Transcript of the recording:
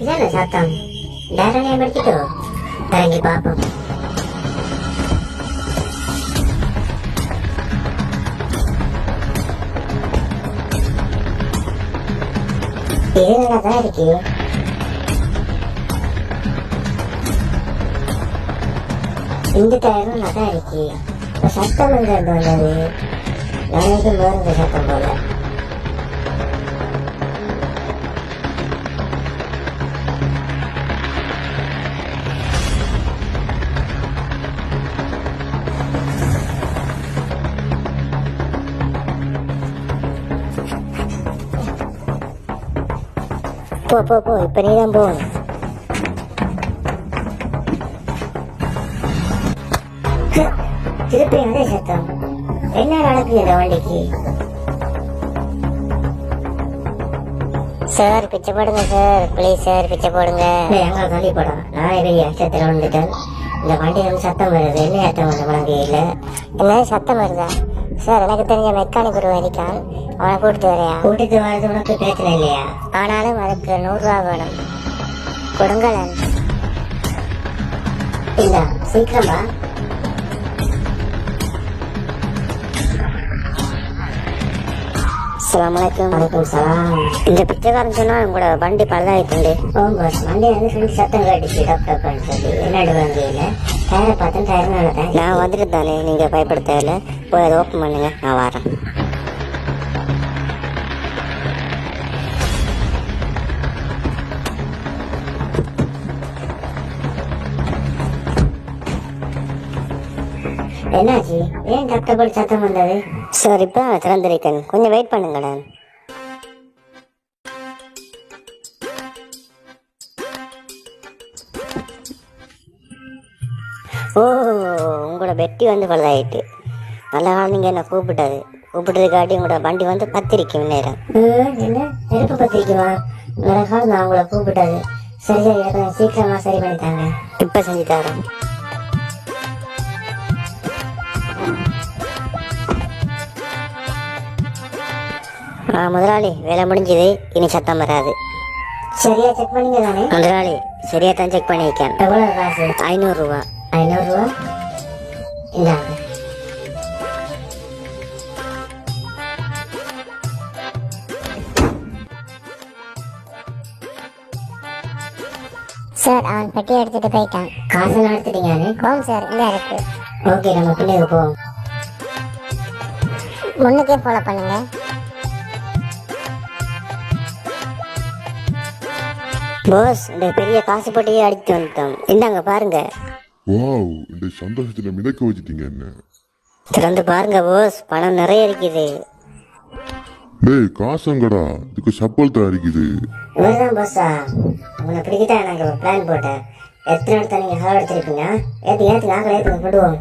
இதான சத்தம் டேரனே படிக்கிட்டோ இறங்கி பார்ப்போம். இது நல்லாதான் இருக்கு. இந்த டயரும் நல்லா இருக்கு. சத்தம் எங்க இருந்து வந்தது? நாளைக்கு மருந்து சத்தம் போல. போ போ போ, இப்ப நீதான் போகணும். திருப்பி அதே சத்தம். என்ன நடக்குது இந்த வண்டிக்கு? சார் பிச்சை போடுங்க சார், பிளீஸ் சார் பிச்சை போடுங்க. எங்க தள்ளி போடும். நான் பெரிய அச்சத்தில் வந்துட்டேன். இந்த வண்டியில வந்து சத்தம் வருது. என்ன அர்த்தம் வந்து வண்டியில என்ன சத்தம் வருதா? சார் எனக்கு தெரிஞ்ச மெக்கானிக் ஒரு இருக்கான், அவனை கூட்டிட்டு வரையா? கூட்டிட்டு வர்றது உனக்கு பிரச்சனை இல்லையா? ஆனாலும் அதுக்கு 100 ரூபா வேணும். கொடுங்களேன். இல்ல சீக்கிரமா. அஸ்ஸலாமுஅலைக்கும். வலைக்கும் சலாம். இந்த பிச்சைக்காரன் சொன்னா உங்களோட வண்டி பழுதாயிட்டு. வண்டி வந்து சத்தம் கேட்டுச்சு டாக்டர் சொல்லி. என்னோட வண்டியில டயரை பார்த்தேன், டயர் நடத்தேன். நான் வந்துட்டு தானே, நீங்க பயப்பட தேவையில்ல. போய் அதை ஓப்பன் பண்ணுங்க, நான் வரேன். என்னாச்சு? ஏன் டாக்டர் போய் சத்தம் வந்தது? சார் இப்ப திறந்திருக்கேன், கொஞ்சம் வெயிட் பண்ணுங்களேன். ஓ, உங்களோட பெட்டி வந்து பழுதாயிட்டு. நல்ல காலம் நீங்க என்ன கூப்பிட்டதுக்காட்டி உங்களோட வண்டி வந்து பத்திரிக்கும் நேரம். என்ன நெருப்பு பத்திரிக்குமா? நல்ல காலம் நான் உங்களை கூப்பிட்டது. சரி சரி, கொஞ்சம் சீக்கிரமா சரி பண்ணித்தாங்க. இப்ப செஞ்சு தரேன். முதலாளி வேலை முடிஞ்சது, இனி சத்தம் வராது. சரியா செக் பண்ணீங்க தானே? முதலாளி சரியா தான் செக் பண்ணியிருக்கேன். எவ்வளவு காசு? 500 ரூபா. 500 ரூபா இந்தாங்க. சார் அவன் பெட்டி எடுத்துட்டு போயிட்டான். காசெல்லாம் எடுத்துட்டீங்க? ஆமாம் சார், இல்லை இருக்கு. ஓகே, நம்ம பிள்ளைங்க போவோம். முன்னுக்கே ஃபாலோ பண்ணுங்க. பாஸ், இந்த பெரிய காசு போட்டியே அடித்து வந்துட்டோம். இந்தாங்க பாருங்க. வாவ், இந்த சந்தோஷத்துல மிதக்க வச்சிட்டீங்க என்ன. திறந்து பாருங்க பாஸ், பணம் நிறைய இருக்குது. டேய் காசுங்கடா, இதுக்கு சப்பல் தான் இருக்குது. இவர்தான் பாஸா? உங்களை பிடிக்கிட்டா நாங்கள் ஒரு பிளான் போட்டேன். எத்தனை இடத்த நீங்கள் செலவழிச்சிருப்பீங்க? ஏற்றி நாங்கள் ஏற்றுங்க போடுவோம்.